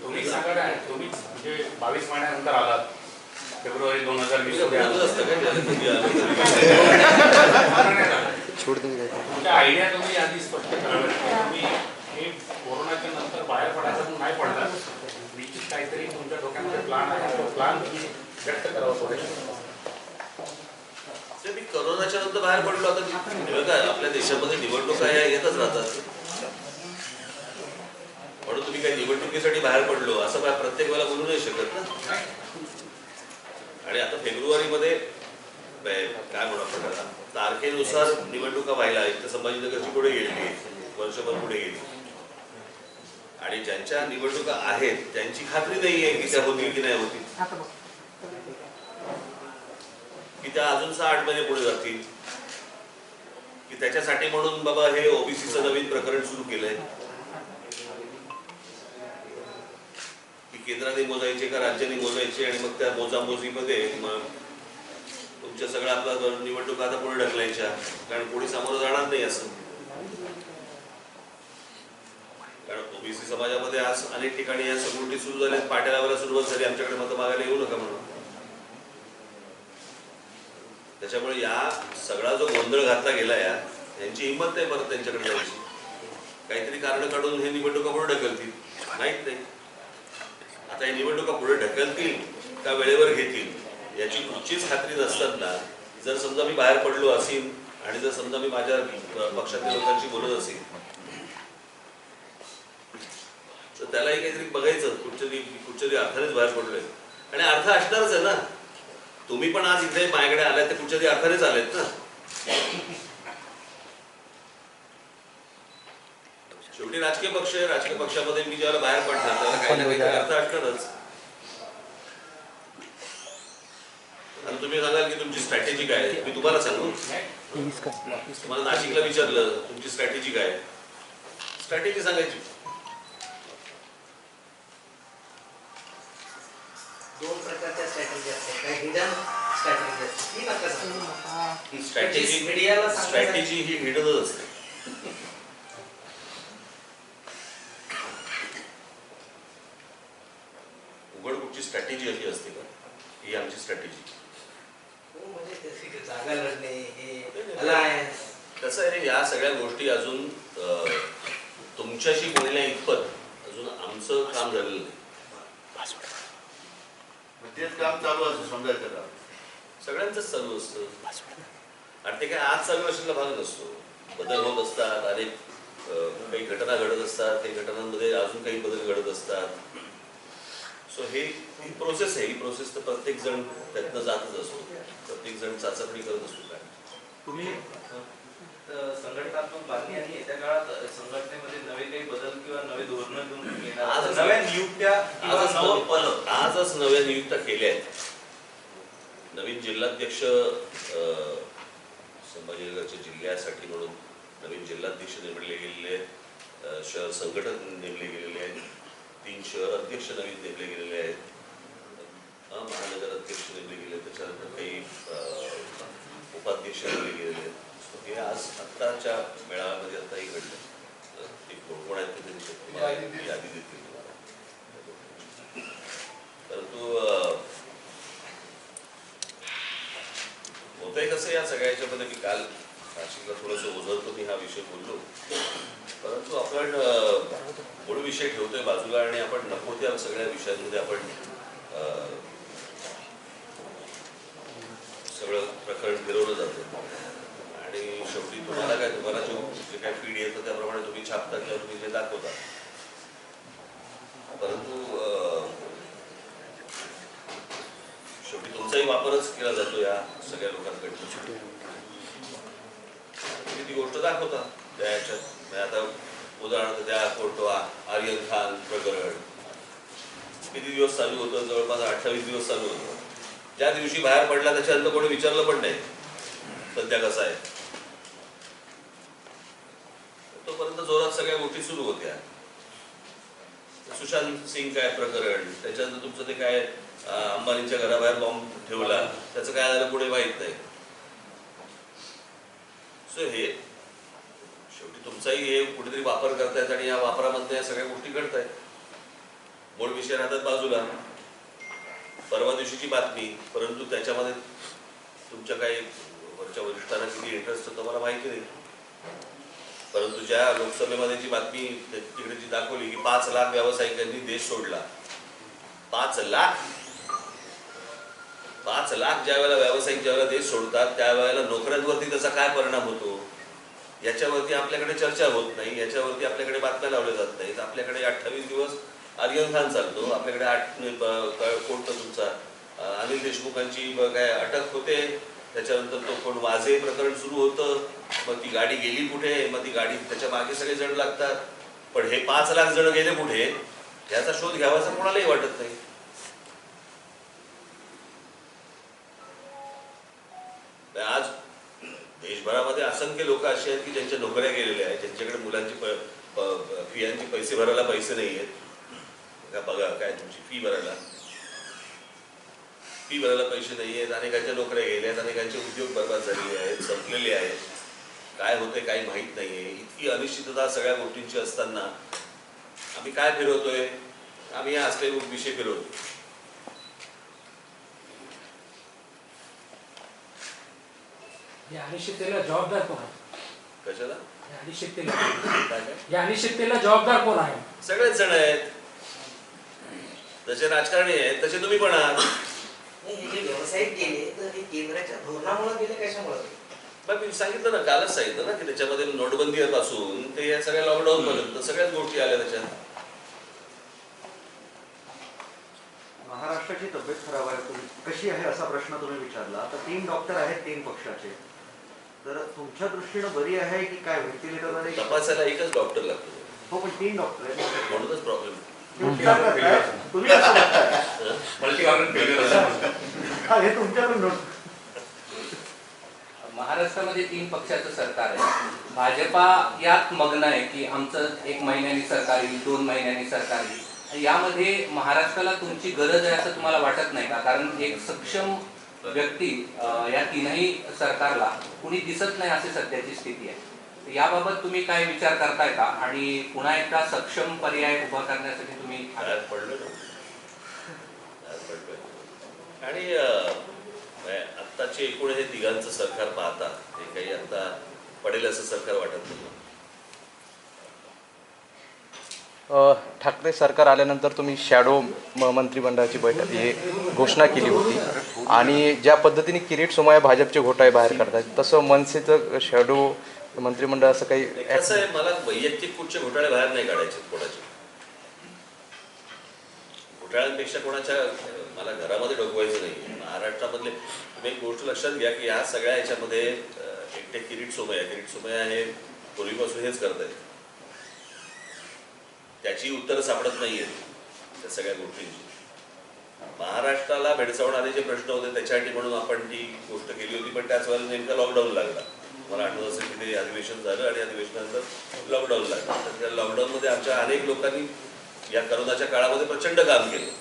तुम्ही सांगा काय, तुम्ही म्हणजे 22 महिन्यानंतर आलात, फेब्रुवारी 2020 तुमच्या आयडिया तुम्ही आधी स्पष्ट कराव्यात की तुम्ही हे कोरोनाच्या नंतर बाहेर पडायचं नाही पडला, निश्चित काहीतरी तुमच्या डोक्यामध्ये प्लॅन आहे, तो प्लॅन व्यक्त करावा थोडे. मी कोरोनाच्या नंतर बाहेर पडलो. आता आपल्या देशामध्ये निवडणुका या येतच राहतात, म्हणून तुम्ही काही निवडणुकीसाठी बाहेर पडलो असं काय प्रत्येक वेळेला बोलू नाही शकत ना. आणि आता फेब्रुवारीमध्ये काय म्हणू आपण तारखेनुसार निवडणुका व्हायला एक तर संभाजीनगरची पुढे गेली, वर्षभर पुढे गेली, आणि ज्यांच्या निवडणुका आहेत त्यांची खात्री नाही आहे की त्या होतील की नाही होतील, की त्या अजून 6-8 महिने पुढे जातील, की त्याच्यासाठी म्हणून बाबा हे ओबीसीचं नवीन प्रकरण सुरू केलंय की केंद्राने मोजायचे का राज्याने मोजायचे, आणि मग त्या मोजामोजीमध्ये मग तुमच्या सगळ्या आपला निवडणुका आता पुढे ढकलायच्या, कारण कोणी सामोरं जाणार नाही असं. कारण ओबीसी समाजामध्ये आज अनेक ठिकाणी या सगळ्या गोष्टी सुरू झाल्या, पाट्या लावायला सुरुवात झाली, आमच्याकडे मतं मागायला येऊ नका म्हणून. त्याच्यामुळे या सगळा जो गोंधळ घातला गेला यांची हिंमत नाही परत त्यांच्याकडे जायची, काहीतरी कारण काढून हे निवडणुका पुढे ढकलतील, माहित नाही. आता हे निवडणुका पुढे ढकलतील का वेळेवर घेतील याची कुठचीच खात्री नसताना जर समजा मी बाहेर पडलो असेल आणि जर समजा मी माझ्या पक्षातील लोकांशी बोलत असेल तर त्यालाही काहीतरी बघायचं, कुठच्या अर्थानेच बाहेर पडलोय, आणि अर्थ असणारच आहे ना. तुम्ही पण आज इथे माझ्याकडे आलात ते कुठच्या अर्थानेच आलेत ना. शेवटी राजकीय पक्ष आहे, राजकीय पक्षामध्ये मी ज्याला बाहेर पडणार त्याला काही ना काही अर्थ असणारच. आणि तुम्ही सांगाल की तुमची स्ट्रॅटेजी काय आहे, मी तुम्हाला सांगू. तुम्हाला नाशिकला विचारलं तुमची स्ट्रॅटेजी काय आहे, स्ट्रॅटेजी सांगायची. 2 प्रकारच्या स्ट्रॅटेजी असतात, काही हिडन स्ट्रॅटेजी असते, ती नका सांगू. स्ट्रॅटेजी ही हिडनच असते. उघड कुठची स्ट्रॅटेजी अशी असते का, ही आमची स्ट्रॅटेजी. म्हणजे जागा लढणे हे कसं आहे, या सगळ्या गोष्टी अजून तुमच्याशी बोलण्या इतपत अजून आमचं काम झालेलं नाही. तेच काम चालू असतं समजायचं का, सगळ्यांचंच चालू असतं, आणि ते काय आज चालू असलेला भाग नसतो. बदल होत असतात, अनेक काही घटना घडत असतात, काही घटनांमध्ये अजून काही बदल घडत असतात. सो ही प्रोसेस आहे, ही प्रोसेस तर प्रत्येक जण त्यातनं जातच असतो, प्रत्येक जण चाचपणी करत असतो. काय तुम्ही संघटनात्मक बांधणी आणि येत्या काळात संघटनेमध्ये नवे काही बदल किंवा नवे धोरणं घेऊन येणार, नव्या नियुक्त्या आजच नव्या नियुक्त्या केल्या आहेत. नवीन जिल्हाध्यक्ष संभाजीनगरच्या जिल्ह्यासाठी म्हणून नवीन जिल्हाध्यक्ष नेमले गेलेले आहेत, शहर संघटक नेमले गेलेले आहेत, 3 शहर अध्यक्ष नवीन नेमले गेलेले आहेत, महानगर अध्यक्ष नेमले गेले, त्याच्यानंतर काही उपाध्यक्ष नेमले गेलेले आहेत. हे आज आत्ताच्या मेळाव्यामध्ये आताही घडलं. ते कोण आहेत ते यादी देतील. परंतु होतंय कसं या सगळ्याच्यामध्ये, मी काल नाशिकला थोडंसं ओझरतो मी हा विषय बोललो, परंतु आपण मूळ विषय ठेवतोय बाजूला आणि आपण नको त्या सगळ्या विषयांमध्ये आपण सगळं प्रकरण फिरवलं जातं. आणि शेवटी तुम्हाला जे काय फीड येतं त्याप्रमाणे तुम्ही छापता किंवा तुम्ही जे दाखवता, परंतु शेवटी तुमचाही वापरच केला जातो या सगळ्या लोकांकडून. तुम्ही ती गोष्ट दाखवता त्या याच्यात. आता उदाहरणार्थ त्या फोटो आर्यन खान प्रकरण किती दिवस चालू होतं, जवळपास 28 दिवस चालू होतं. ज्या दिवशी बाहेर पडला त्याच्यानंतर कोणी विचारलं पण नाही सध्या कसा आहे, तोपर्यंत जोरात सगळ्या गोष्टी सुरू होत्या. सुशांत सिंग काय प्रकरण, त्याच्यानंतर तुमचं ते काय अंबानीच्या घराबाहेर बॉम्ब ठेवला, त्याचं काय झालं पुढे माहित नाही. सो हे शेवटी तुमचाही हे कुठेतरी वापर करतायत आणि या वापरामध्ये या सगळ्या गोष्टी घडतायत. मूळ विषय राहतात बाजूला. परवा दिवशीची बातमी, परंतु त्याच्यामध्ये तुमच्या काही वरच्या वरिष्ठांना किती इंटरेस्ट होतो मला माहिती नाही. परंतु ज्या लोकसभेमध्ये जी बातमी तिकडे जी दाखवली की 5 लाख व्यावसायिकांनी देश सोडला. 5 लाख ज्या वेळेला व्यावसायिक ज्या वेळेला देश सोडतात त्यावेळेला नोकऱ्यांवरती त्याचा काय परिणाम होतो याच्यावरती आपल्याकडे चर्चा होत नाही. याच्यावरती आपल्याकडे बातम्या लावल्या जात नाहीत. आपल्याकडे 28 दिवस आर्यन खान चालतो. आपल्याकडे 8 कोणतं तुमचा अनिल देशमुखांची काय अटक होते. त्याच्यानंतर तो कोण वाझे प्रकरण सुरू होतं. मग ती गाडी गेली कुठे, मग ती गाडी त्याच्या मागे सगळे जण लागतात. पण हे 5 लाख जण गेले कुठे याचा शोध घ्यावासा कोणालाही वाटत नाही. आज देशभरामध्ये असंख्य लोक असे आहेत की ज्यांच्या नोकऱ्या गेलेल्या आहेत, ज्यांच्याकडे मुलांची फियांची पैसे भरायला पैसे नाही आहेत. बघा काय तुमची फी भरायला पैसे नाही आहेत. अनेकांच्या नोकऱ्या गेल्या आहेत, अनेकांचे उद्योग बर्बाद झालेले आहेत, संपलेले आहेत. काय होते काही माहीत नाहीये. इतकी अनिश्चितता सगळ्या गोष्टींची असताना आम्ही काय फिरवतोय, आम्ही या असलेले विषय फिरवतो. या अनिश्चिततेला जबाबदार कोण आहे? कशाला या अनिश्चिततेला काय काय या अनिश्चिततेला जबाबदार कोण आहे? सगळेच जण आहेत. जसे राजकारणी आहेत तसे तुम्ही पण आहात. हे जे व्यावसायिक गेले तर हे केंद्राच्या धोरणामुळे गेले, कशामुळे? मग मी सांगितलं ना, कालच सांगितलं ना की त्याच्यामध्ये नोटबंदी पासून ते या सगळ्या लॉकडाऊन पर्यंत सगळ्याच गोष्टी आल्या त्याच्यात. महाराष्ट्राची तब्येत खराब आहे कशी आहे असा प्रश्न तुम्ही विचारला. तर 3 डॉक्टर आहेत 3 पक्षाचे. तर तुमच्या दृष्टीनं बरी आहे की काय? व्हेंटिलेटरवर तपासायला एकच डॉक्टर लागतो. हो, पण 3 डॉक्टर आहेत. म्हणूनच प्रॉब्लेम. तुम्ही कसं बघताय? मल्टी ऑर्गन फेल्युअर असं. हा, हे तुमच्याकडून नोट. महाराष्ट्रामध्ये 3 पक्षाचं सरकार आहे. भाजपा यात मग्न आहे की आमचं 1 महिन्यानी सरकार येईल, 2 महिन्यांनी सरकार येईल. यामध्ये महाराष्ट्राला तुमची गरज आहे असं तुम्हाला वाटत नाही का? कारण एक सक्षम व्यक्ती या 3ही सरकारला कुणी दिसत नाही अशी सध्याची स्थिती आहे. याबाबत तुम्ही काय विचार करताय का? आणि पुन्हा एकदा सक्षम पर्याय उभा करण्यासाठी तुम्ही पडलं ना आणि आत्ताचे एकूण हे तिघांचं सरकार पाहता हे काही आता पडेल असं सरकार वाटत नाही. ठाकरे सरकार आल्यानंतर तुम्ही शॅडो मंत्रिमंडळाची बैठक ही घोषणा केली होती आणि ज्या पद्धतीने किरीट सोमय्या भाजपचे घोटाळे बाहेर करतात तसं मनसेचं शॅडो मंत्रिमंडळ असं काही कसं आहे, मला वैयक्तिक कुठचे घोटाळे बाहेर नाही काढायचे. कोणाचे घोटाळ्यांपेक्षा कोणाच्या मला घरामध्ये डोकवायचं नाही. महाराष्ट्रामधले तुम्ही एक गोष्ट लक्षात घ्या की या सगळ्या याच्यामध्ये एकटे किरीट सोमय्या हे पूर्वीपासून हेच करतायत. त्याची उत्तरं सापडत नाहीयेत त्या सगळ्या गोष्टींची. महाराष्ट्राला भेडसावणारे जे प्रश्न होते त्याच्यासाठी म्हणून आपण ती गोष्ट केली होती. पण त्याच वेळेला नेमका लॉकडाऊन लागला. मला आठवत असेल की ते अधिवेशन झालं आणि अधिवेशनानंतर लॉकडाऊन लागलं. तर त्या लॉकडाऊनमध्ये आमच्या अनेक लोकांनी या करोनाच्या काळामध्ये प्रचंड काम केलं.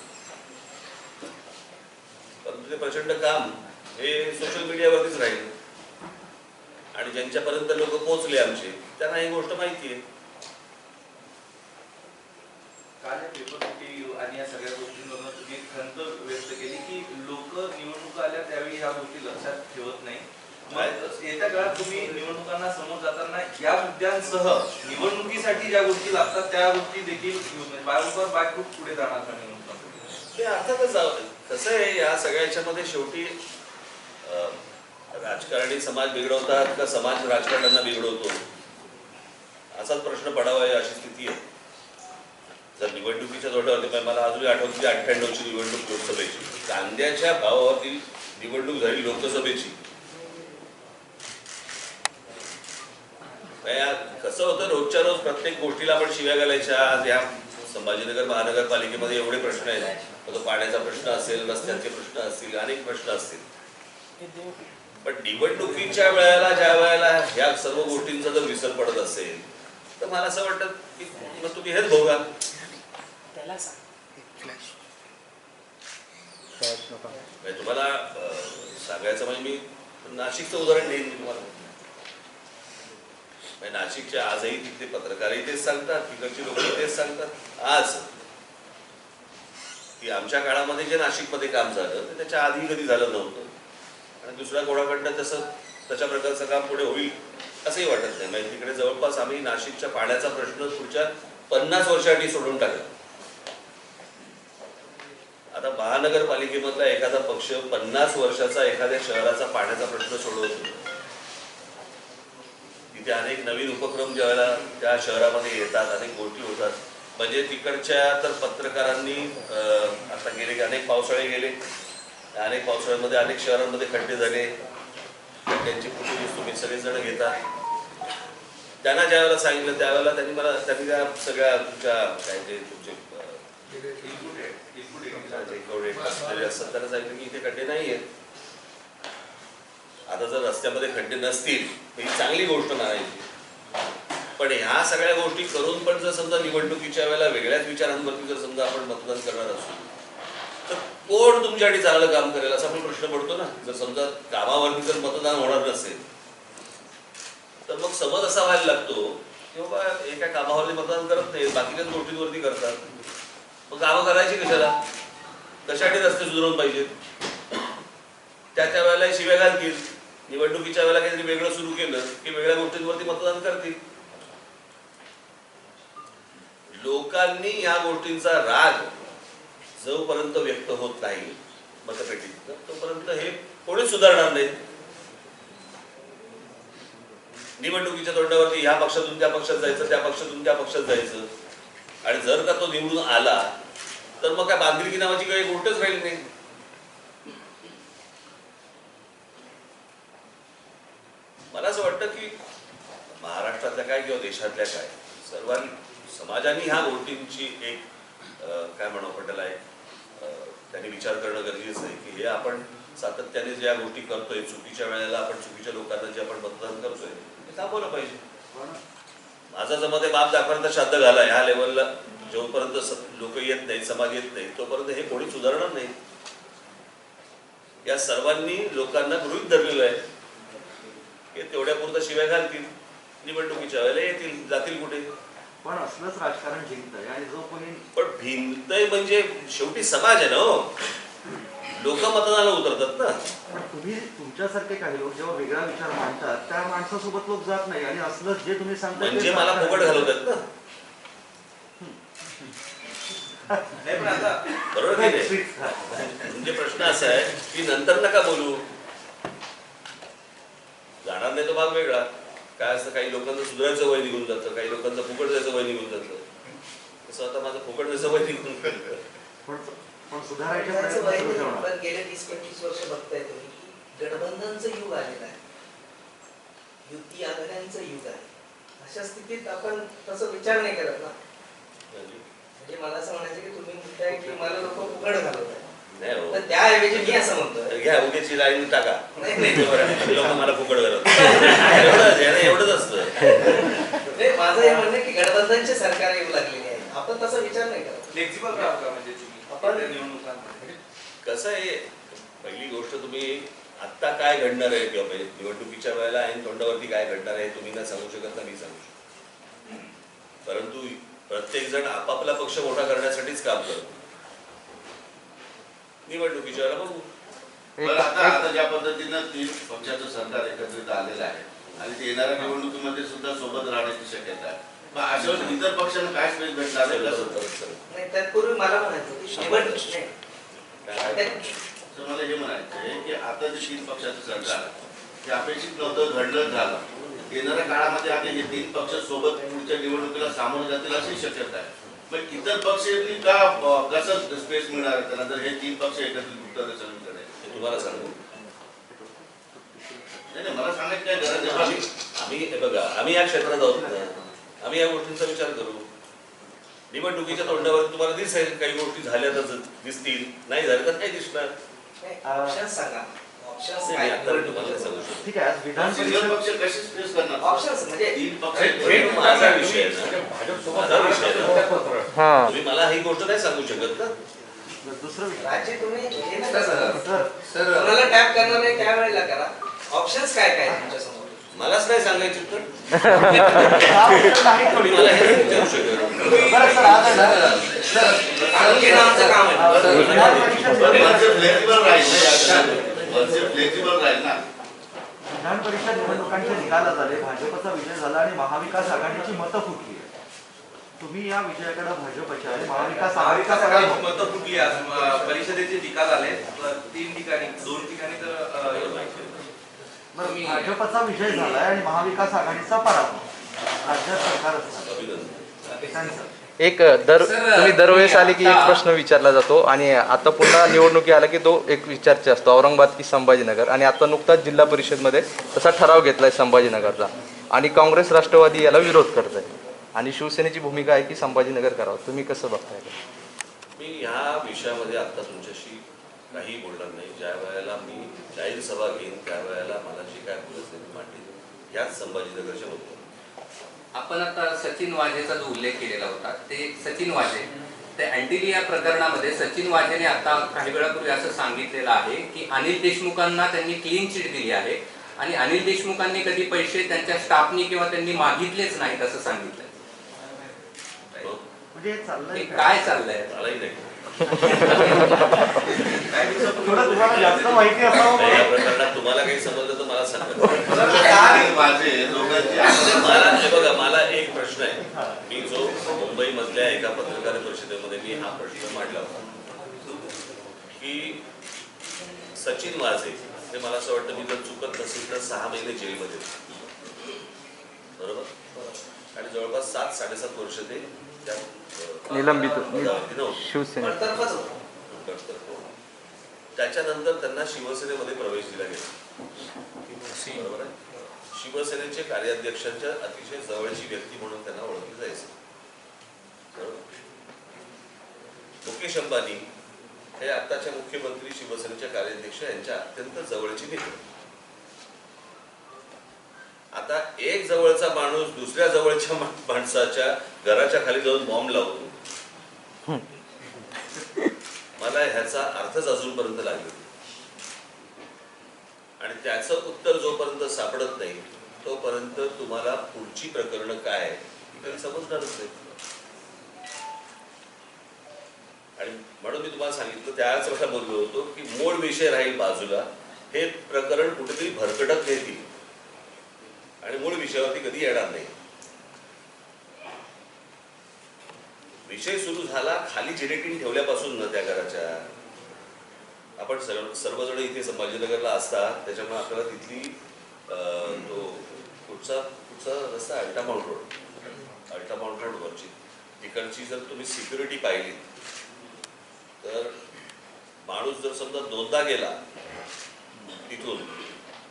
परंतु ते प्रचंड काम हे सोशल मीडियावरतीच राहिलं आणि ज्यांच्यापर्यंत लोक पोहोचले आमचे त्यांना ही गोष्ट माहिती आहे. काल या पेपरफुटी आणि या सगळ्या गोष्टींवरून तुम्ही एक खंत व्यक्त केली की लोक निवडणुका आल्या त्यावेळी ह्या गोष्टी लक्षात ठेवत नाही. येत्या काळात तुम्ही निवडणुकांना समोर जाताना या मुद्द्यांसह निवडणुकीसाठी ज्या गोष्टी लागतात त्या गोष्टी देखील बाय खूप पुढे जाणार का निवडणुका? ते अर्थातच कसं आहे, या सगळ्या याच्यामध्ये शेवटी राजकारणी समाज बिघडवतात का समाज राजकारण्यांना बिघडवतो असाच प्रश्न पडावा अशी स्थिती आहे. जर निवडणुकीच्या जोड्यावरती मला अजूनही आठवते 98ची निवडणूक लोकसभेची कांद्याच्या भावावरती निवडणूक झाली लोकसभेची. कसं होतं, रोजच्या रोज प्रत्येक गोष्टीला आपण शिव्या घालायच्या. आज या संभाजीनगर महानगरपालिकेमध्ये एवढे प्रश्न आहेत. तो पाण्याचा प्रश्न असेल, रस्त्यांचे प्रश्न असतील, अनेक प्रश्न असतील. पण निवडणुकीच्या वेळेला ज्या वेळेला ह्या सर्व गोष्टींचा जर विसर पडत असेल तर मला असं वाटतं की मग तुम्ही हेच भोगा. तुम्हाला सांगायचं म्हणजे मी नाशिकचं उदाहरण देईन तुम्हाला. म्हणजे नाशिकच्या आजही तिथले पत्रकारही तेच सांगतात, तिकडची लोक तेच सांगतात आज की आमच्या काळामध्ये जे नाशिकमध्ये काम झालं ते त्याच्या आधी कधी झालं नव्हतं आणि दुसऱ्या कोणाकडनं तशा प्रकारचं काम पुढे होईल असंही वाटत नाही. म्हणजे तिकडे जवळपास आम्ही नाशिकच्या पाण्याचा प्रश्न पुढच्या 50 वर्षांनी सोडून टाकला. आता महानगरपालिकेमधला एखादा पक्ष 50 वर्षाचा एखाद्या शहराचा पाण्याचा प्रश्न सोडवतो. तिथे अनेक नवीन उपक्रम ज्यावेळेला त्या शहरामध्ये येतात, अनेक गोष्टी होतात. म्हणजे तिकडच्या तर पत्रकारांनी आता गेले अनेक पावसाळे गेले, अनेक पावसाळ्यामध्ये अनेक शहरांमध्ये खड्डे झाले, खड्ड्यांची फुटेज तुम्ही सगळेजण घेतात. त्यांना ज्यावेळेला सांगितलं त्यावेळेला त्यांनी त्या सगळ्या तुमच्या काय ते तुमचे असतात त्यांना सांगितलं की इथे खड्डे नाही आहेत. आता जर रस्त्यामध्ये खड्डे नसतील तर ही चांगली गोष्ट म्हणायची, पण ह्या सगळ्या गोष्टी करून पण जर समजा निवडणुकीच्या वेळेला वेगळ्याच विचारांवरती जर समजा आपण मतदान करणार असू तर कोण तुमच्यासाठी चांगलं काम करेल असा पण प्रश्न पडतो ना. जर समजा कामावरती जर मतदान होणार नसेल तर मग समज असा व्हायला लागतो की बाबा एका कामावरती मतदान करत नाही, बाकीच्याच गोष्टींवरती करतात. मग कामं करायची कशाला? कशासाठी रस्ते सुधारून पाहिजेत? त्या वेळेला शिव्या घालतील. निवडणुकीच्या वेळेला काहीतरी वेगळं सुरू केलं की वेगळ्या गोष्टींवरती मतदान करतील. लोकांनी या गोष्टींचा राग जोपर्यंत व्यक्त होत नाही मतपेटीत तोपर्यंत हे कोणी सुधारणार नाही. निवडणुकीच्या तोंडावरती ह्या पक्षातून त्या पक्षात जायचं, त्या पक्षातून त्या पक्षात जायचं आणि जर का तो निवडून आला तर मग काय बांधिलकी नावाची काही गोष्टच राहिली नाही. मला असं वाटतं की महाराष्ट्रातल्या काय किंवा देशातल्या काय सर्वांनी समाजाने ह्या गोष्टींची एक काय म्हणावं पटेल आहे त्यांनी विचार करणं गरजेचं आहे की हे आपण सातत्याने ज्या गोष्टी करतोय, चुकीच्या वेळेला आपण चुकीच्या लोकांना जे आपण मतदान करतोय ते थांबवलं पाहिजे. माझा जमते बाप दाखवायचा श्राद्ध घाला ह्या लेवलला जोपर्यंत लोक येत नाही, समाज येत नाही तोपर्यंत हे कोणी सुधारणार नाही. या सर्वांनी लोकांना गृहीत धरलेलं आहे की तेवढ्या पुरता शिव्या घालतील, निवडणुकीच्या वेळेला येतील, जातील कुठे. पण असलंच राजकारण जिंकतंय आणि जो कोणी पण भिंतय म्हणजे शेवटी समाज आहे ना, लोक मतदानाला उतरतात ना. पण तुम्ही तुमच्यासारखे काही लोक जेव्हा वेगळा विचार मांडतात त्या माणसासोबत लोक जात नाही आणि असलंच जे तुम्ही सांगता म्हणजे मला फुकट घालवतात ना. बरोबर नाही? म्हणजे प्रश्न असा आहे की नंतर नका बोलू, जाणार नाही तो भाग वेगळा. काय असतं काही लोकांचं सुधारायचं वय निघून जातं, काही लोकांचं फुकट जायचं वय निघून जातं. तसं आता माझं फुकट जायचं वय निघून पण सुधारायच्या प्रयत्न पण गेले 20-25 वर्ष बघताय तुम्ही की गठबंधनचं युग आलेलं आहे, युती आघाड्यांचं युग आहे. अशा स्थितीत आपण तसं विचार नाही करत ना. म्हणजे मला असं म्हणायचं की तुम्ही म्हणताय की मला लोक फुकट घालवतात, तर त्याऐवजी मी असं म्हणतोय घ्या उद्याची लाईन टाका, नाही लोक मला फुकट घालवतात एवढंच असतं. माझं हे म्हणणं की गठबंधनचे सरकार येऊ लागलेली आहे, आपण तसा विचार नाही करत. फ्लेक्झिबल राहू का म्हणजे आपण निवडणुकांमध्ये कसं आहे, पहिली गोष्ट तुम्ही आत्ता काय घडणार आहे किंवा निवडणुकीच्या वेळेला ऐन तोंडावरती काय घडणार आहे तुम्ही नाही सांगू शकत ना मी सांगू शकतो. परंतु प्रत्येक जण आपापला पक्ष मोठा करण्यासाठीच काम करतो. निवडणुकीच्या वेळेला बघू. पण आता ज्या पद्धतीनं 3 पक्षाचं सरकार एकत्रित आलेलं आहे आणि ते येणाऱ्या निवडणुकीमध्ये सुद्धा सोबत राहण्याची शक्यता आहे, मग अशा वेळेस इतर पक्षांना काय स्पेस भेटणार आहे कसं? नाही तत्पूर्वी मला म्हणायचं की शेवट मला हे म्हणायचं आहे की आता जे 3 पक्षाचं सरकार हे अपेक्षित नव्हतं, घडलं झालं. येणाऱ्या काळामध्ये आता हे 3 पक्ष सोबत पुढच्या निवडणुकीला सामोरे जातील अशी शक्यता आहे. मग इतर पक्ष का कसं स्पेस मिळणार आहे त्यांना जर हे 3 पक्ष एकत्रित सगळीकडे? तुम्हाला सांगू नाही मला सांगायची काय गरज आहे? आम्ही बघा आम्ही या क्षेत्रात आहोत ना, आम्ही या गोष्टींचा विचार करू. निवडणुकीच्या तोंडावर तुम्हाला दिसेल काही गोष्टी झाल्या तर दिसतील, नाही झाल्या तर काही दिसणार. ऑप्शन सांगा, ऑप्शन्स नाही, काय? आता मी तुम्हाला सांगू शकतो. ठीक आहे. आज विधान सिंगल परिषद पक्ष कशी स्पेस करणार? ऑप्शन्स म्हणजे 3 पक्ष हे माझा विषय आहे ना. भाजपसोबत माझा विषय आहे ना. हां तुम्ही मला ही गोष्ट नाही सांगू शकत ना. दुसरं विषय राज्य तुम्ही हे नाही सर करत. सर सर कोणाला टॅप करणार नाही त्यावेळेला करा. ऑप्शन्स काय काय तुमच्या समोर? मलाच नाही सांगायचं तर हा उत्तर नाही तुम्ही थोडी. मला हे नाही विचारू शकत. बरं सर, आज आहे ना, कारण की आमचं काम आहे. विधान परिषद फ्लेक्झिबल राहील फ्लेक्झिबल राहील ना. विधान परिषद निवडणुकांचे निकाल झाले, भाजपचा विजय झाला आणि महाविकास आघाडीची मतं फुटली. तुम्ही या विजयाकडे भाजपच्या आणि महाविकास आघाडीचा सगळा महाविकास मतं फुटली. आज परिषदेचे निकाल आले 3 ठिकाणी, 2 ठिकाणी तर बरं, भाजपचा विजय झालाय आणि महाविकास आघाडीचा पराभव. राज्य सरकार असतं अभिनंदन. त्यांचं. एक तुम्ही दरवेळेस आले की एक प्रश्न विचारला जातो आणि आता पुन्हा निवडणुकी आला की तो एक विचारचे असतो, औरंगाबाद की संभाजीनगर. आणि आता नुकताच जिल्हा परिषदमध्ये तसा ठराव घेतलाय संभाजीनगरचा आणि काँग्रेस राष्ट्रवादी याला विरोध करत आहे आणि शिवसेनेची भूमिका आहे की संभाजीनगर करावं. तुम्ही कसं बघताय? मी ह्या विषयामध्ये आता तुमच्याशी काही बोलणार नाही. ज्या वेळेला मी जाहीर सभा घेईन त्यावेळेला मला जे काय बोलायचं मी मांडेन याच संभाजीनगरच्या मुद्द्यावर. आपण आता सचिन वाझेचा जो उल्लेख केलेला होता, ते सचिन वाझे ते अँटिलिया प्रकरणामध्ये सचिन वाझेने आता काही वेळापूर्वी असं सांगितलेलं आहे की अनिल देशमुखांना त्यांनी क्लीन चिट दिली आहे आणि अनिल देशमुखांनी कधी पैसे त्यांच्या स्टाफनी किंवा त्यांनी मागितलेच नाहीत असं सांगितलंय. म्हणजे हे चाललंय हे काय? काय चाललंय? मलाही नाही. थोडं तुम्हाला जास्त माहिती असावं या म्हणून. प्रकरणात तुम्हाला काही समजलं तर मला सांगा. माझे दोघांची मला हे बघा, मला एक प्रश्न आहे. मी जो मुंबईमधल्या एका पत्रकार परिषदेमध्ये मी हा प्रश्न मांडला होता की सचिन वाझे हे मला असं वाटतं मी जर चुकत नसेल तर 6 महिने जेलमध्ये होते. बरोबर? आणि जवळपास 7-7.5 वर्ष ते त्या निलंबित पदावरती नव्हते. शिवसेने बडतर्फच होतं. त्याच्यानंतर त्यांना शिवसेनेमध्ये प्रवेश दिला गेला. बरोबर आहे? शिवसेनेचे कार्याध्यक्षांच्या अतिशय जवळची व्यक्ती म्हणून त्यांना ओळखलं जायचं. बरोबर? मुकेश अंबानी हे आताच्या मुख्यमंत्री शिवसेनेचे कार्याध्यक्ष यांच्या अत्यंत जवळचे मित्र. आता एक जवळचा माणूस दुसऱ्या जवळच्या माणसाच्या घराच्या खाली जाऊन बॉम्ब लावतो. मला ह्याचा अर्थच अजूनपर्यंत लागला आणि त्याचं उत्तर जोपर्यंत सापडत नाही तोपर्यंत तुम्हाला पुढची प्रकरणं काय आहे ती काही समजणारच नाही. आणि म्हणून मी तुम्हाला सांगितलं त्याच वेळेला बोललो होतो की मूळ विषय राहील बाजूला, हे प्रकरण कुठेतरी भरकटत येतील आणि मूळ विषयावरती कधी येणार नाही. विषय सुरू झाला खाली जिलेटिन ठेवल्यापासून न त्या घराच्या. आपण सर्वजण इथे संभाजीनगरला असतात त्याच्यामुळे आपल्याला तिथली तो कुठचा रस्ता अल्टामाउंट रोडवरची तिकडची जर तुम्ही सिक्युरिटी पाहिली तर माणूस जर समजा 2दा गेला तिथून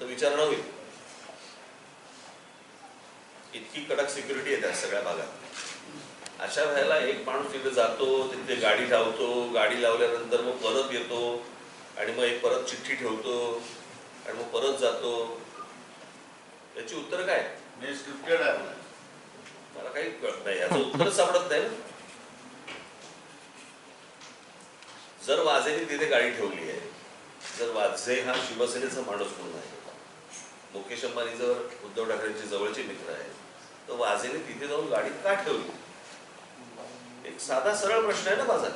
तर विचारणा होईल. इतकी कडक सिक्युरिटी आहे त्या सगळ्या भागात. अशा वेळेला एक माणूस तिथे जातो, तिथे गाडी लावतो, गाडी लावल्यानंतर मग परत येतो आणि मग एक परत चिठ्ठी ठेवतो आणि मग परत जातो. याची उत्तर काय? मी स्क्रिप्टेड आहे. मला काही कळत नाही, याचं उत्तरच सापडत नाही ना. जर वाझेने तिथे गाडी ठेवली आहे, जर वाझे हा शिवसेनेचा माणूस म्हणून आहे, मुकेश अंबानी जर उद्धव ठाकरेंचे जवळचे मित्र आहेत, तर वाझेने तिथे जाऊन गाडी का ठेवली? एक साधा सरळ प्रश्न आहे ना माझा.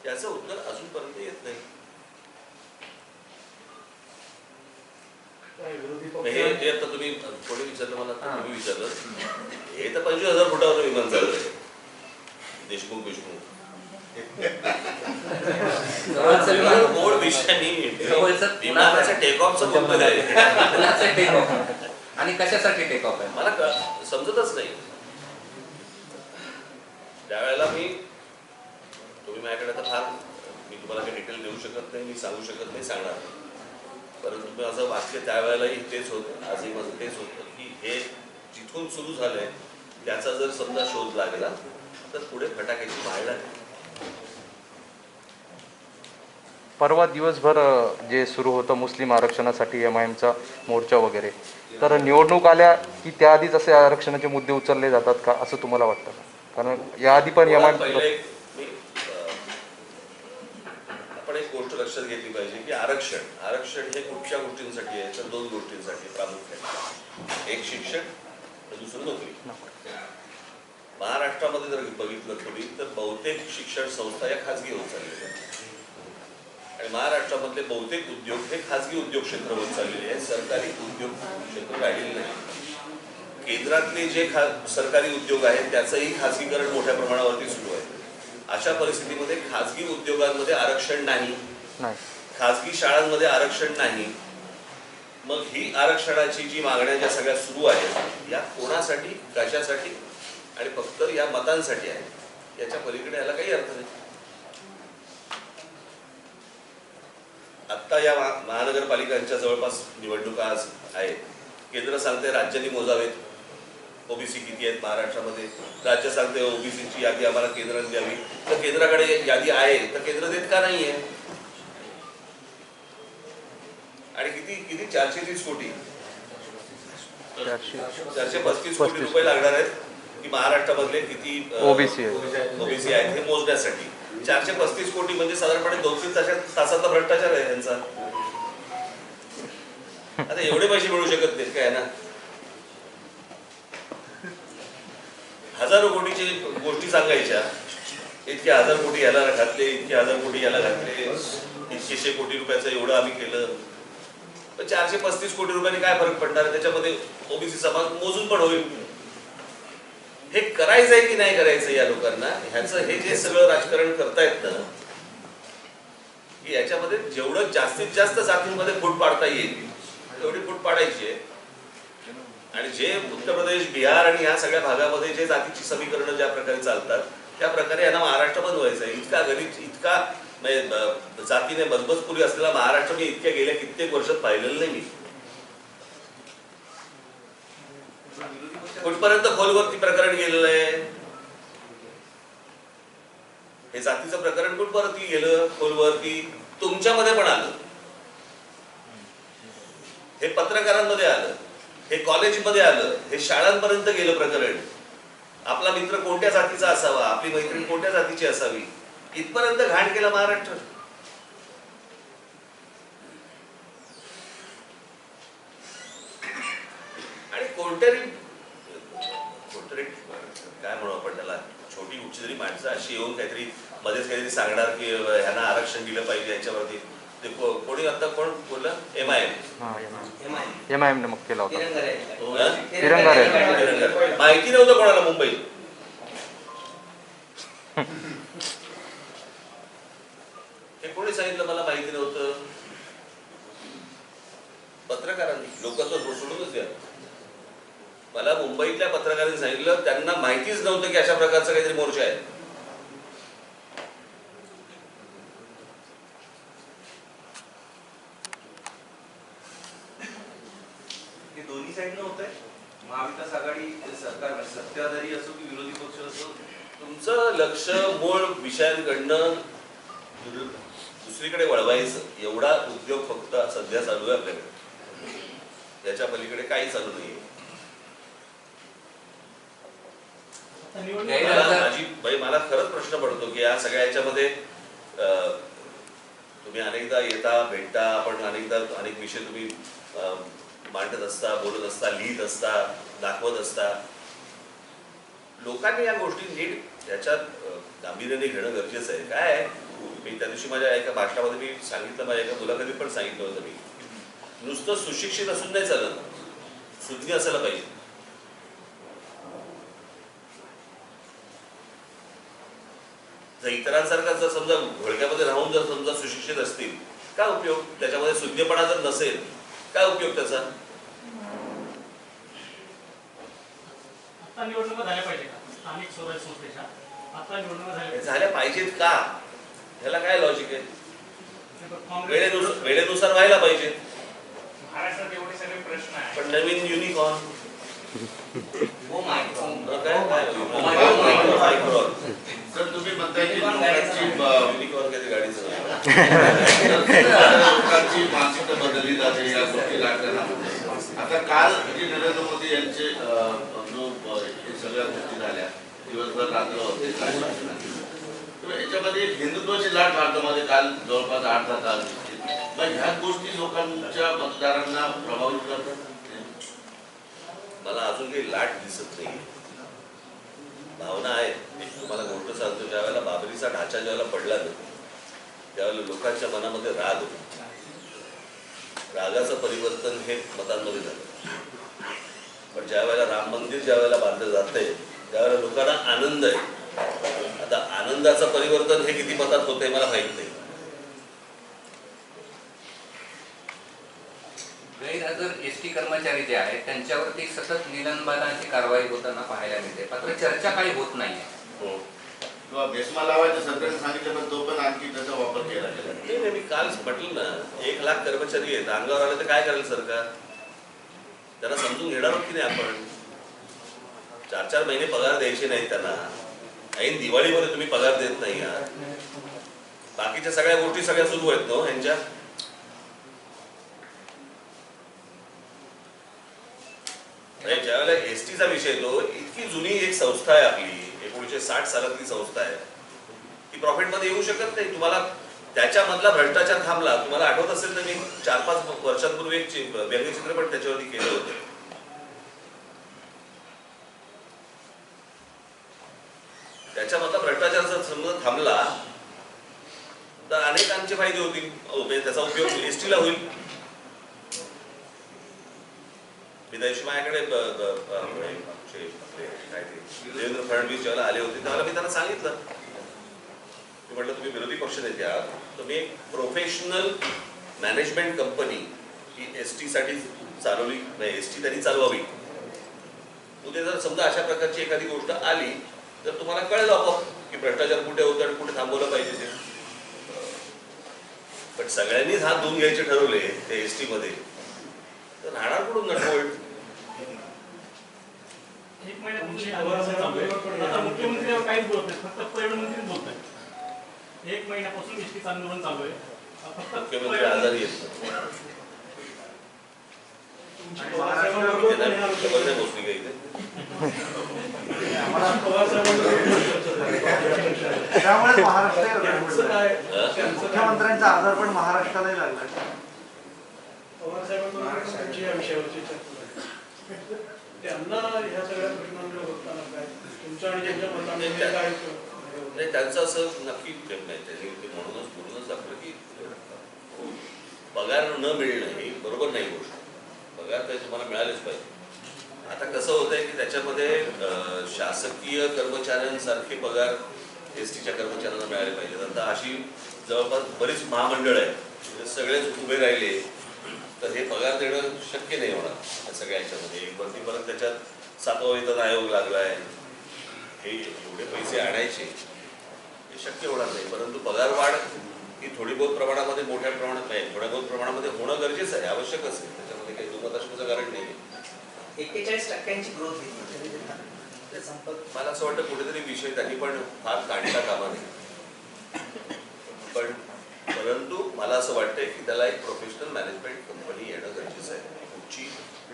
याचं उत्तर अजूनपर्यंत येत नाही. हे आता तुम्ही कोणी विचारलं मला, तुम्ही विचारलं, हे तर 25,000 फुटावर विमान चाललंय. देशमुख मूळ विषयाने विमानाच्या टेक ऑफचा बोलतोय आणि कशासाठी टेक ऑफ आहे मला समजतच नाही. त्यावेळेला तुम्ही माझ्याकडे आता फार मी तुम्हाला काही डिटेल देऊ शकत नाही, मी सांगू शकत नाही, सांगणार नाही. परंतु माझं वाक्य त्यावेळेलाही तेच होतं, आजही माझं तेच होतं की हे जिथून सुरू झालंय त्याचा जर समजा शोध लागला तर पुढे फटाक्याची माळ लागेल. परवा दिवसभर जे सुरू होतं मुस्लिम आरक्षणासाठी MIMचा मोर्चा वगैरे, तर निवडणूक आल्या की त्याआधीच असे आरक्षणाचे मुद्दे उचलले जातात का असं तुम्हाला वाटतं का? कारण याआधी पण पहिले आपण एक गोष्ट गोष्ट लक्षात घेतली पाहिजे की आरक्षण हे कुठच्या गोष्टींसाठी आहे तर 2 गोष्टींसाठी प्रामुख्याने. एक शिक्षण आणि दुसरं नोकरी. महाराष्ट्रामध्ये जर बघितलं तुम्ही तर बहुतेक शिक्षण संस्था या खाजगी होत चाललेल्या आहेत आणि महाराष्ट्रामधले बहुतेक उद्योग हे खाजगी उद्योग क्षेत्र होत चाललेले आहेत. सरकारी उद्योग क्षेत्र राहिलेले नाही. केंद्रातले जे सरकारी उद्योग आहेत त्याचंही खाजगीकरण मोठ्या प्रमाणावरती सुरू आहे. अशा परिस्थितीमध्ये खाजगी उद्योगांमध्ये आरक्षण नाही, खाजगी शाळांमध्ये आरक्षण नाही. मग ही आरक्षणाची जी मागण्या ज्या सगळ्या सुरू आहेत या कोणासाठी, कशासाठी आणि फक्त या मतांसाठी आहे. याच्या पलीकडे याला काही अर्थ नाही. आत्ता या महानगरपालिकांच्या जवळपास निवडणुका आज आहेत. केंद्र सांगते राज्यांनी मोजावेत ओबीसी किती आहेत महाराष्ट्रामध्ये. राज्य सांगते ओबीसीची यादी आम्हाला केंद्राने द्यावी. तर केंद्राकडे यादी आहे तर केंद्र देत का नाहीये? आणि किती 430 कोटी 435 कोटी रुपये लागणार आहेत की महाराष्ट्रामधले किती ओबीसी आहेत हे मोजण्यासाठी. 435 कोटी म्हणजे साधारणपणे 2-3 तासातला भ्रष्टाचार आहे त्यांचा. आता एवढे पैसे मिळू शकत नाहीत काय ना. हजारो कोटीची गोष्टी सांगायच्या. इतके 1000 कोटी याला घातले, इतके 1000 कोटी याला घातले, 100 कोटी रुपयाचं एवढं आम्ही केलं. 435 कोटी रुपयांनी काय फरक पडणार? त्याच्यामध्ये ओबीसी समाज मोजून पण होईल. हे करायचंय की नाही करायचं या लोकांना, ह्याचं हे जे सगळं राजकारण करतायत ना की याच्यामध्ये जेवढं जास्तीत जास्त जातींमध्ये फूट पाडता येईल तेवढी फूट पाडायची आहे. आणि जे उत्तर प्रदेश, बिहार आणि या सगळ्या भागामध्ये जे जातीची समीकरणं ज्या प्रकारे चालतात त्या प्रकारे यांना महाराष्ट्र बनवायचं आहे. इतका गरीब, इतका जातीने मजबूतपुरी असलेला महाराष्ट्र मी इतक्या गेल्या कित्येक वर्षात पाहिलेलं नाही. मी कुठपर्यंत खोलवरती प्रकरण गेलेलं आहे? हे जातीचं प्रकरण कुठपर्यंत गेलं खोलवरती? तुमच्यामध्ये पण आलं, हे पत्रकारांमध्ये आलं, हे कॉलेजमध्ये आलं, हे शाळांपर्यंत गेलं प्रकरण. आपला मित्र कोणत्या जातीचा असावा, आपली मैत्रीण कोणत्या जातीची असावी, इथपर्यंत घाण केला महाराष्ट्र. आणि कोणतरी काय म्हणू आपण त्याला, छोटी कुठची माणसं अशी येऊन काहीतरी मध्येच काहीतरी सांगणार की ह्यांना आरक्षण दिलं पाहिजे याच्यावरती. ते कोणी आता कोण बोललं? एमआयएम ने मग केला होता. तिरंगा माहिती नव्हतं कोणाला मुंबईत. हे कोणी सांगितलं? मला माहिती नव्हतं. पत्रकारांनी. लोक तर सोडूनच द्या. मला मुंबईतल्या पत्रकारांनी सांगितलं त्यांना माहितीच नव्हतं की अशा प्रकारचा काहीतरी मोर्चा आहे. हे दोन्ही साईडनं होतंय. महाविकास आघाडी सरकार सत्ताधारी असो की विरोधी पक्ष असो, तुमचं लक्ष मूळ विषयांकडनं दुसरीकडे वळवायचं एवढा उद्योग फक्त सध्या चालू आहे आपल्याकडे. याच्या पलीकडे काही चालू नाहीये. मला खरंच प्रश्न पडतो की या सगळ्या याच्यामध्ये तुम्ही अनेकदा येता, भेटता, आपण अनेक विषय तुम्ही मांडत असता, बोलत असता, लिहित असता, दाखवत असता. लोकांनी या गोष्टी नीट याच्यात गांभीर्याने घेणं गरजेचं आहे. काय मी त्या दिवशी माझ्या एका भाषणामध्ये मी सांगितलं, माझ्या एका मुलाखतीत पण सांगितलं होतं मी, नुसतं सुशिक्षित असून नाही चालत, सुज्ञ असायला पाहिजे. जर इतरांसारखा जर समजा घोळक्यामध्ये राहून जर समजा सुशिक्षित असतील काय उपयोग? त्याच्यामध्ये सुज्ञपणा जर नसेल काय उपयोग त्याचा? आता निवडणुका झाल्या पाहिजे का स्थानिक स्वराज्य संस्थेच्या? आता निवडणुका झाल्या पाहिजेत का? ह्याला काय लॉजिक आहे? वेळेनुसार व्हायला पाहिजे. महाराष्ट्रात एवढे सगळे प्रश्न आहेत पण नवीन युनिकॉर्न तर तुम्ही म्हणताय की लोकांची मानसिकता बदलली जाते या गोष्टी लागताना. आता काल जे नरेंद्र मोदी यांचे जो हे सगळ्या गोष्टी झाल्या, दिवसभर रात्र होते, तर याच्यामध्ये हिंदुत्वाची लाट भारतामध्ये काल जवळपास 8-10 तास दिसते. मग ह्या गोष्टी लोकांच्या मतदारांना प्रभावित करतात. मला अजून काही लाट दिसत नाही. भावना आहेत. एक तुम्हाला गोष्ट सांगतो, ज्या वेळेला बाबरीचा ढाचा ज्यावेळेला पडला ना, त्यावेळेला लोकांच्या मनामध्ये राग होता. रागाचं परिवर्तन हे मतांमध्ये झालं. पण ज्या वेळेला राम मंदिर ज्या वेळेला बांधलं जातंय त्यावेळेला लोकांना आनंद आहे. आता आनंदाचं परिवर्तन हे किती मतात होतंय मला माहित नाही. गैरहजर एसटी कर्मचारी जे आहेत त्यांच्यावरती सतत निलंबनाची कारवाई होताना पाहायला मिळते, मात्र चर्चा काही होत नाहीये. किंवा बेसमा लावायचं सरकारने सांगितलं, पण तो पण आणखी त्याचा वापर केला गेला. नाही, मी काल म्हटलं ना, 1 लाख कर्मचारी आहेत. अंगावर आले तर काय करेल सरकार? त्यांना समजून घेणार आहोत की नाही आपण? 4-4 महिने पगार द्यायचे नाही त्यांना. ऐन दिवाळीमध्ये तुम्ही पगार देत नाही आहात. बाकीच्या सगळ्या गोष्टी सगळ्या सुरू आहेत ना यांच्या. ज्यावेळेला एसटीचा विषय येतो, इतकी जुनी एक संस्था आहे आपली, 1960 सालातली संस्था आहे. ती प्रॉफिटमध्ये येऊ शकत नाही. तुम्हाला त्याच्यामधला भ्रष्टाचार थांबला. तुम्हाला आठवत असेल तर मी 4-5 वर्षांपूर्वी एक व्यंगचित्रपट त्याच्यावरती केलं होतं. त्याच्यामधला भ्रष्टाचार जर समजा थांबला तर अनेकांचे फायदे होतील. त्याचा उपयोग एसटीला होईल. मी त्याशी माझ्याकडे देवेंद्र फडणवीस ज्यावेळेला आले होते त्यावेळेला मी त्यांना सांगितलं, मी म्हटलं तुम्ही विरोधी पक्ष नेते आहात, तर मी एक प्रोफेशनल मॅनेजमेंट कंपनी ही एसटी साठी चालवली, एसटी त्यांनी चालवावी. उद्या जर समजा अशा प्रकारची एखादी गोष्ट आली तर तुम्हाला कळलं आपोआप की भ्रष्टाचार कुठे होतं आणि कुठे थांबवलं पाहिजे ते. पण सगळ्यांनीच हात धुवून घ्यायचे ठरवले त्या एसटी मध्ये, तर राहणार कुठून नटवट? एक महिन्यापासून आता मुख्यमंत्री काहीच बोलत नाही, फक्त पर्यटन मंत्री बोलत आहेत. 1 महिन्यापासून एसटीचं आंदोलन चालू आहे. फक्त मुख्यमंत्री आजारी येत पोचली काही त्यामुळे महाराष्ट्र मुख्यमंत्र्यांचा आजार पण महाराष्ट्रालाही लागला. पवार साहेबांबरोबर तुमची या विषयावरची चर्चा त्यांना ह्या सगळ्या घटनांकडे बघताना काय तुमच्या आणि ज्यांच्या मतांमध्ये काय नाही, त्यांचं असं नक्की नाही. त्यांनी म्हणूनच दाखवलं की पगार न मिळणं ही बरोबर नाही गोष्ट. पगार तर तुम्हाला मिळालेच पाहिजे. आता कसं होतंय की त्याच्यामध्ये शासकीय कर्मचाऱ्यांसारखे पगार एसटीच्या कर्मचाऱ्यांना मिळाले पाहिजेत. आता अशी जवळपास बरीच महामंडळ आहे, सगळेच उभे राहिले तर हे पगार देणं शक्य नाही होणार. या सगळ्या ह्याच्यामध्ये एक वरती परत त्याच्यात 7वा वेतन आयोग लागलाय. हे एवढे पैसे आणायचे हे शक्य होणार नाही. परंतु पगार वाढ ही थोडी बहुत प्रमाणामध्ये, मोठ्या प्रमाणात नाही, थोड्या बहुत प्रमाणामध्ये होणं गरजेचं आहे, आवश्यक असेल. त्याच्यामध्ये काही दुमत असण्याचं कारण नाही. 41% ग्रोथ दिली. मला असं वाटतं कुठेतरी विषय त्यांनी पण फार काढता कामा नये. पण परंतु मला असं वाटतंय की त्याला एक प्रोफेशनल मॅनेजमेंट कंपनी येणं गरजेचं आहे. कुठची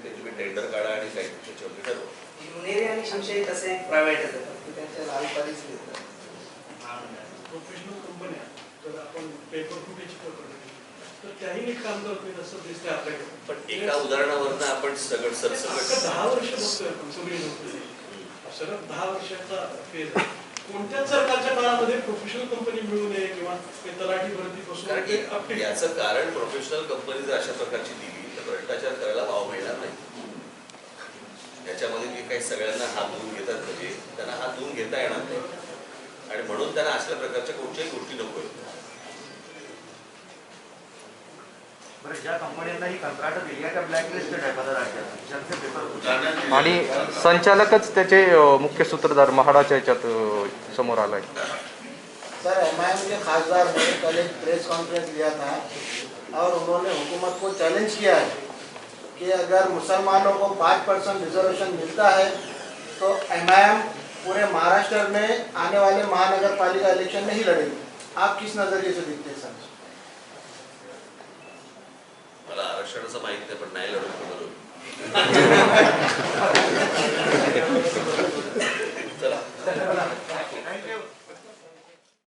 तुम्ही टेंडर काढा आणि काही त्याच्यावरती ठरवा. युनेरी आणि शिवशाही तसे प्रायव्हेट आहेत, त्यांच्या लालपारीच घेतात. प्रोफेशनल कंपन्या तर आपण पेपर फुटेज तर त्याही नीट काम करतोय असं दिसतंय आपल्याकडे. पण एका उदाहरणावरनं आपण सरसकट 10 वर्ष बघतोय आपण सगळी लोक, सलग 10 वर्षाचा फेज. कोणत्याच सरकारच्या काळामध्ये प्रोफेशनल कंपनी मिळू नये किंवा तलाठी भरतीपासून याचं कारण प्रोफेशनल कंपनी जर अशा प्रकारची दिली तर भ्रष्टाचार करायला वाव मिळणार नाही. त्याच्यामध्ये जे काही सगळ्यांना हात धुवून घेतात म्हणजे त्यांना हात धुवून घेता येणार नाही आणि म्हणून त्यांना अशा प्रकारच्या कुठच्याही गोष्टी नको. ज्या कंपन्यांना ही कंत्राटं दिली आहे त्या ब्लॅकलिस्टेड आहे पदराज्यात आणि संचालकच त्याचे मुख्य सूत्रधार म्हाडाच्या याच्यात समोर आलाय. सर एमआईएम के खासदार ने कल एक प्रेस कॉन्फ्रेंस लिया था और उन्होंने हुकूमत को चैलेंज किया है कि अगर मुसलमानों को 5% रिजर्वेशन मिलता है तो एमआईएम पूरे महाराष्ट्र में आने वाले महानगर पालिका इलेक्शन नहीं लड़ेगी. आप किस नजरिए से देखते हैं सर? मला आरक्षणाचं माहित नाही पण नाही लढू चला.